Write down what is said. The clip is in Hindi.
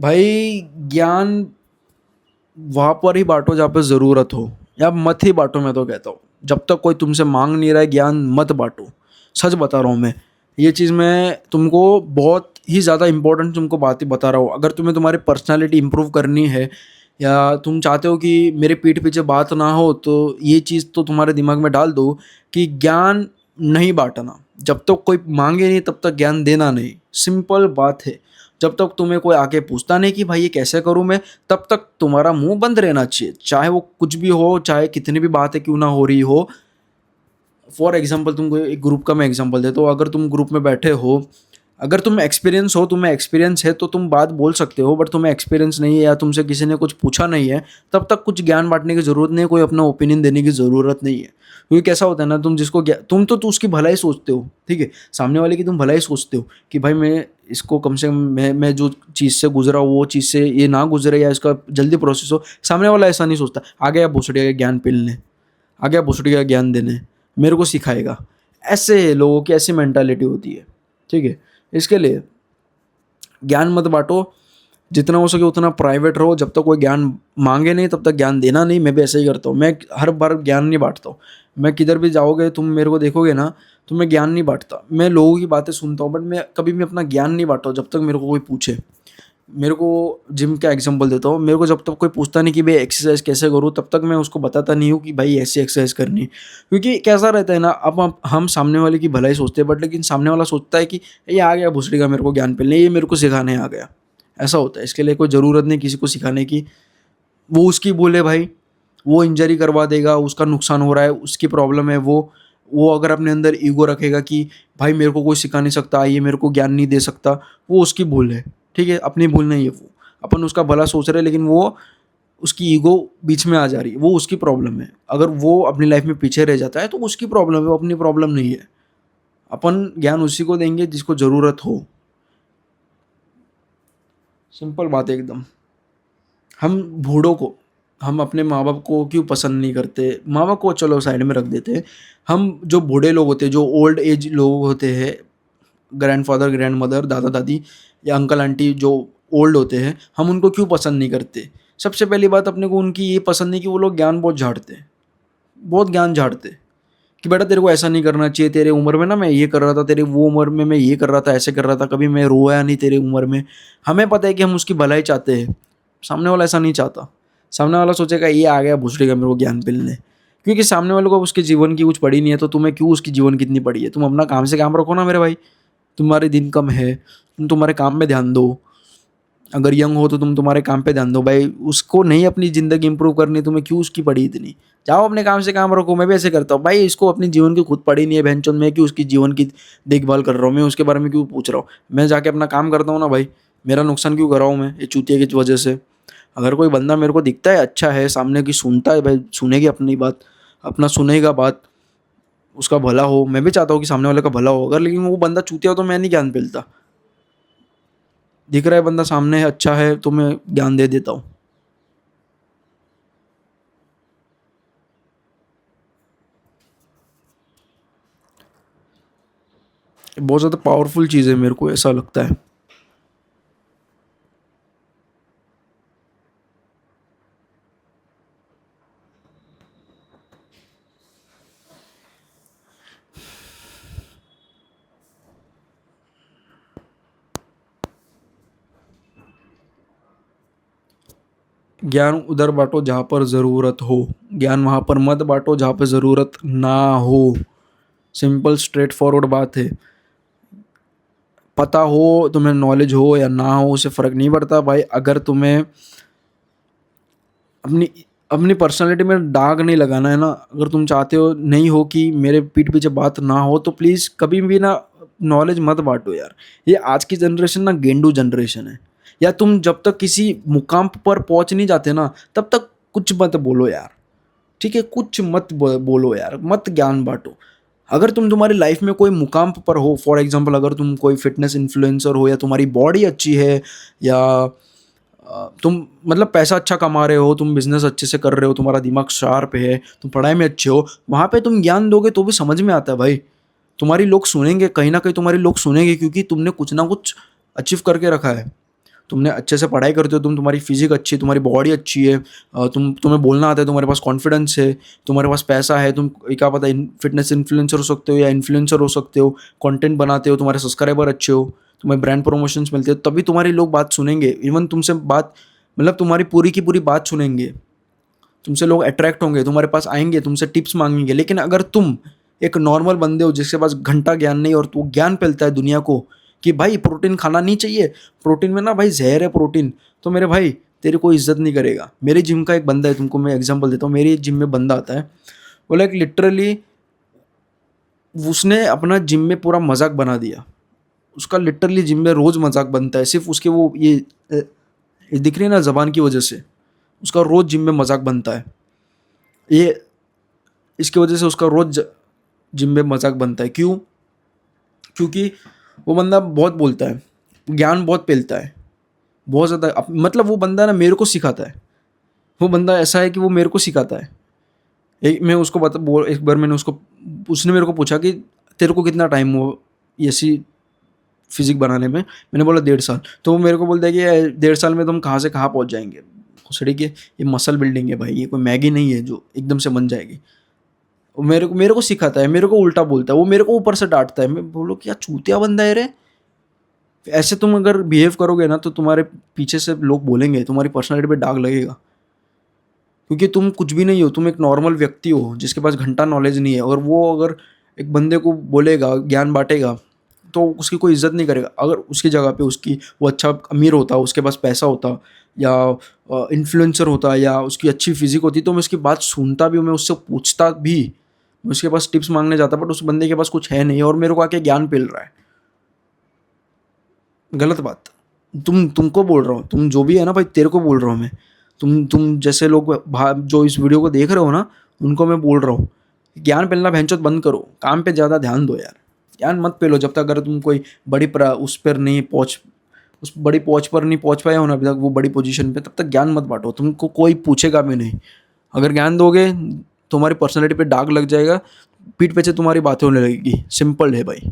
भाई ज्ञान वहाँ पर ही बाँटो जहाँ पे ज़रूरत हो, या मत ही बाँटो, मैं तो कहता हूँ। जब तक कोई तुमसे माँग नहीं रहा है ज्ञान, मत बाँटो। सच बता रहा हूँ मैं। ये चीज़ मैं तुमको बहुत ही ज़्यादा इम्पोर्टेंट तुमको बातें बता रहा हूँ। अगर तुम्हें तुम्हारी पर्सनैलिटी इम्प्रूव करनी है, या तुम चाहते हो कि मेरे पीठ पीछे बात ना हो, तो ये चीज़ तो तुम्हारे दिमाग में डाल दो कि ज्ञान नहीं बाँटना। जब तक कोई माँगे नहीं तब तक ज्ञान देना नहीं। सिंपल बात है। जब तक तुम्हें कोई आके पूछता नहीं कि भाई ये कैसे करूँ मैं, तब तक तुम्हारा मुँह बंद रहना चाहिए। चाहे वो कुछ भी हो, चाहे कितनी भी बातें क्यों ना हो रही हो। फॉर एग्जाम्पल तुमको एक ग्रुप का मैं एग्जाम्पल देता हूँ। अगर तुम ग्रुप में बैठे हो, अगर तुम्हें एक्सपीरियंस है तो तुम बात बोल सकते हो, बट तुम्हें एक्सपीरियंस नहीं है या तुमसे किसी ने कुछ पूछा नहीं है, तब तक कुछ ज्ञान बांटने की ज़रूरत नहीं है, कोई अपना ओपिनियन देने की ज़रूरत नहीं है। क्योंकि कैसा होता है ना, तुम तो उसकी भलाई सोचते हो, ठीक है, सामने वाले की तुम भलाई सोचते हो कि भाई मैं इसको कम से कम, मैं जो चीज़ से गुजरा हूँ वो चीज़ से ये ना गुजरे, या इसका जल्दी प्रोसेस हो। सामने वाला ऐसा नहीं सोचता, आ गया भोसड़ी का ज्ञान पिलने, आ गया भोसड़ी का ज्ञान देने, मेरे को सिखाएगा। ऐसे लोगों की ऐसी मेंटालिटी होती है, ठीक है। इसके लिए ज्ञान मत बांटो, जितना हो सके उतना प्राइवेट रहो। जब तक कोई ज्ञान मांगे नहीं तब तक ज्ञान देना नहीं। मैं भी ऐसा ही करता हूँ, मैं हर बार ज्ञान नहीं बांटता हूँ। मैं किधर भी जाओगे, तुम मेरे को देखोगे ना, तो मैं ज्ञान नहीं बांटता। मैं लोगों की बातें सुनता हूँ, बट मैं कभी भी अपना ज्ञान नहीं बांटता हूँ जब तक मेरे को कोई पूछे। मेरे को जिम का एग्जांपल देता हूँ, मेरे को जब तक कोई पूछता नहीं कि भाई एक्सरसाइज कैसे करूँ, तब तक मैं उसको बताता नहीं हूँ कि भाई ऐसी एक्सरसाइज करनी है। क्योंकि कैसा रहता है ना, अब हम सामने वाले की भलाई सोचते हैं, बट लेकिन सामने वाला सोचता है कि ये आ गया भुसड़ी का मेरे को ज्ञान पिलने, ये मेरे को सिखाने आ गया। ऐसा होता है। इसके लिए कोई ज़रूरत नहीं किसी को सिखाने की। वो उसकी भूल है भाई, वो इंजरी करवा देगा, उसका नुकसान हो रहा है, उसकी प्रॉब्लम है वो अगर अपने अंदर ईगो रखेगा कि भाई मेरे को कोई सिखा नहीं सकता, ये मेरे को ज्ञान नहीं दे सकता, वो उसकी भूल है, ठीक है, अपनी भूल नहीं है वो। अपन उसका भला सोच रहे हैं, लेकिन वो उसकी ईगो बीच में आ जा रही है, वो उसकी प्रॉब्लम है। अगर वो अपनी लाइफ में पीछे रह जाता है तो उसकी प्रॉब्लम है, वो अपनी प्रॉब्लम नहीं है। अपन ज्ञान उसी को देंगे जिसको ज़रूरत हो। सिंपल बात है एकदम। हम बूढ़ों को, हम अपने माँ बाप को क्यों पसंद नहीं करते? माँ बाप को चलो साइड में रख देते हैं। हम जो बूढ़े लोग होते हैं, जो ओल्ड एज लोग होते हैं, ग्रैंडफादर ग्रैंड मदर, दादा दादी या अंकल आंटी जो ओल्ड होते हैं, हम उनको क्यों पसंद नहीं करते? सबसे पहली बात, अपने को उनकी ये पसंद नहीं कि वो लोग ज्ञान बहुत झाड़ते हैं, बहुत ज्ञान झाड़ते हैं कि बेटा तेरे को ऐसा नहीं करना चाहिए, तेरे उम्र में ना मैं ये कर रहा था, तेरे वो उम्र में मैं ये कर रहा था, ऐसे कर रहा था, कभी मैं रोया नहीं तेरे उम्र में। हमें पता है कि हम उसकी भलाई चाहते हैं, सामने वाला ऐसा नहीं चाहता। सामने वाला सोचेगा ये आ गया भुसड़ी का मेरे को ज्ञान पिलने। क्योंकि सामने वाले को उसके जीवन की कुछ पड़ी नहीं है, तो तुम्हें क्यों उसकी जीवन कितनी पड़ी है? तुम अपना काम से काम रखो ना मेरे भाई। तुम्हारे दिन कम है, तुम तुम्हारे काम में ध्यान दो। अगर यंग हो तो तुम तुम्हारे काम पे ध्यान दो भाई। उसको नहीं अपनी ज़िंदगी इंप्रूव करनी, तुम्हें क्यों उसकी पड़ी इतनी? जाओ अपने काम से काम रखो। मैं भी ऐसे करता हूँ भाई, इसको अपनी जीवन की खुद पड़ी नहीं है बहनचोद, मैं क्यों उसकी जीवन की देखभाल कर रहा हूँ? मैं उसके बारे में क्यों पूछ रहा हूँ? मैं जाके अपना काम करता हूँ ना भाई, मेरा नुकसान क्यों कर रहा हूँ मैं ये चूतिया की वजह से? अगर कोई बंदा मेरे को दिखता है अच्छा है, सामने की सुनता है भाई, सुनेगी अपनी बात, अपना सुनेगा बात, उसका भला हो। मैं भी चाहता हूँ कि सामने वाले का भला हो, अगर लेकिन वो बंदा चूतिया हो तो मैं नहीं ज्ञान पिलता। दिख रहा है बंदा सामने है, अच्छा है, तो मैं ज्ञान दे देता हूँ। बहुत ज़्यादा पावरफुल चीज़ है, मेरे को ऐसा लगता है। ज्ञान उधर बांटो जहाँ पर ज़रूरत हो, ज्ञान वहाँ पर मत बांटो जहाँ पे ज़रूरत ना हो। सिंपल स्ट्रेट फॉरवर्ड बात है। पता हो, तुम्हें नॉलेज हो या ना हो, उससे फ़र्क नहीं पड़ता भाई। अगर तुम्हें अपनी अपनी पर्सनैलिटी में दाग नहीं लगाना है ना, अगर तुम चाहते हो नहीं हो कि मेरे पीठ पीछे बात ना हो, तो प्लीज़ कभी भी ना नॉलेज मत बांटो यार। ये आज की जनरेशन ना गेंडू जनरेशन है। या तुम जब तक किसी मुकाम पर पहुंच नहीं जाते ना, तब तक कुछ मत बोलो यार, ठीक है? कुछ मत बोलो यार, मत ज्ञान बांटो। अगर तुम्हारी लाइफ में कोई मुकाम पर हो, फॉर एग्जांपल अगर तुम कोई फिटनेस इन्फ्लुएंसर हो, या तुम्हारी बॉडी अच्छी है, या तुम मतलब पैसा अच्छा कमा रहे हो, तुम बिजनेस अच्छे से कर रहे हो, तुम्हारा दिमाग शार्प है, तुम पढ़ाई में अच्छे हो, वहाँ पे तुम ज्ञान दोगे तो भी समझ में आता है भाई। तुम्हारी लोग सुनेंगे, कहीं ना कहीं तुम्हारी लोग सुनेंगे, क्योंकि तुमने कुछ ना कुछ अचीव करके रखा है। तुमने अच्छे से पढ़ाई करते हो, तुम्हारी फिजिक अच्छी है, तुम्हारी बॉडी अच्छी है, तुम्हें बोलना आता है, तुम्हारे पास कॉन्फिडेंस है, तुम्हारे पास पैसा है, तुम क्या पता फिटनेस इन्फ्लुएंसर हो सकते हो या इन्फ्लुएंसर हो सकते हो, कंटेंट बनाते हो, तुम्हारे सब्सक्राइबर अच्छे हो, तुम्हें ब्रांड प्रमोशंस मिलते हो, तभी तुम्हारी लोग बात सुनेंगे। इवन तुमसे बात मतलब तुम्हारी पूरी की पूरी बात सुनेंगे, तुमसे लोग अट्रैक्ट होंगे, तुम्हारे पास आएंगे, तुमसे टिप्स मांगेंगे। लेकिन अगर तुम एक नॉर्मल बंदे हो जिसके पास घंटा ज्ञान नहीं और वो ज्ञान फैलता है दुनिया को कि भाई प्रोटीन खाना नहीं चाहिए, प्रोटीन में ना भाई जहर है प्रोटीन, तो मेरे भाई तेरी कोई इज्जत नहीं करेगा। मेरे जिम का एक बंदा है, तुमको मैं एग्जांपल देता हूँ। मेरी जिम में बंदा आता है, वो लाइक लिटरली उसने अपना जिम में पूरा मजाक बना दिया। उसका लिटरली जिम में रोज मजाक बनता है, सिर्फ उसके वो ये दिख रही है ना जबान की वजह से, उसका रोज जिम में मजाक बनता है। ये इसकी वजह से उसका रोज जिम में मजाक बनता है। क्यों? क्योंकि वो बंदा बहुत बोलता है, ज्ञान बहुत फैलता है, बहुत ज़्यादा। मतलब वो बंदा ना मेरे को सिखाता है। वो बंदा ऐसा है कि वो मेरे को सिखाता है। एक बार मैंने उसको, उसने मेरे को पूछा कि तेरे को कितना टाइम हुआ ऐसी फिजिक बनाने में। मैंने बोला 1.5 साल। तो वो मेरे को बोलता है कि 1.5 साल में तुम कहाँ से कहाँ पहुँच जाएंगे। घुसड़ी के ये मसल बिल्डिंग है भाई, ये कोई मैगी नहीं है जो एकदम से बन जाएगी। वो मेरे को सिखाता है, मेरे को उल्टा बोलता है, वो मेरे को ऊपर से डांटता है। मैं बोलो क्या चूतिया बंदा है रे। ऐसे तुम अगर बिहेव करोगे ना तो तुम्हारे पीछे से लोग बोलेंगे, तुम्हारी पर्सनैलिटी पे दाग लगेगा। क्योंकि तुम कुछ भी नहीं हो, तुम एक नॉर्मल व्यक्ति हो जिसके पास घंटा नॉलेज नहीं है, और वो अगर एक बंदे को बोलेगा, ज्ञान बांटेगा, तो उसकी कोई इज्जत नहीं करेगा। अगर उसकी जगह पे उसकी वो अच्छा अमीर होता, उसके पास पैसा होता, या इन्फ्लुएंसर होता, या उसकी अच्छी फिजिक होती, तो मैं उसकी बात सुनता भी, मैं उससे पूछता भी, मैं उसके पास टिप्स मांगने जाता। बट उस बंदे के पास कुछ है नहीं और मेरे को आके ज्ञान पेल रहा है। गलत बात। तुमको बोल रहा हूँ, तुम जो भी है ना भाई, तेरे को बोल रहा हूँ मैं। तुम जैसे लोग जो इस वीडियो को देख रहे हो ना, उनको मैं बोल रहा हूँ, ज्ञान पेलना भैंचोद बंद करो, काम पे ज़्यादा ध्यान दो यार। ज्ञान मत पेलो जब तक अगर तुम कोई उस पर नहीं पहुँच, उस बड़ी पहुँच पर नहीं पहुँच पाए हो ना अभी तक, वो बड़ी पोजीशन पे, तब तक ज्ञान मत बांटो। तुमको कोई पूछेगा भी नहीं। अगर ज्ञान दोगे तुम्हारी पर्सनैलिटी पे दाग लग जाएगा, पीठ पीछे तुम्हारी बातें होने लगेगी। सिंपल है भाई।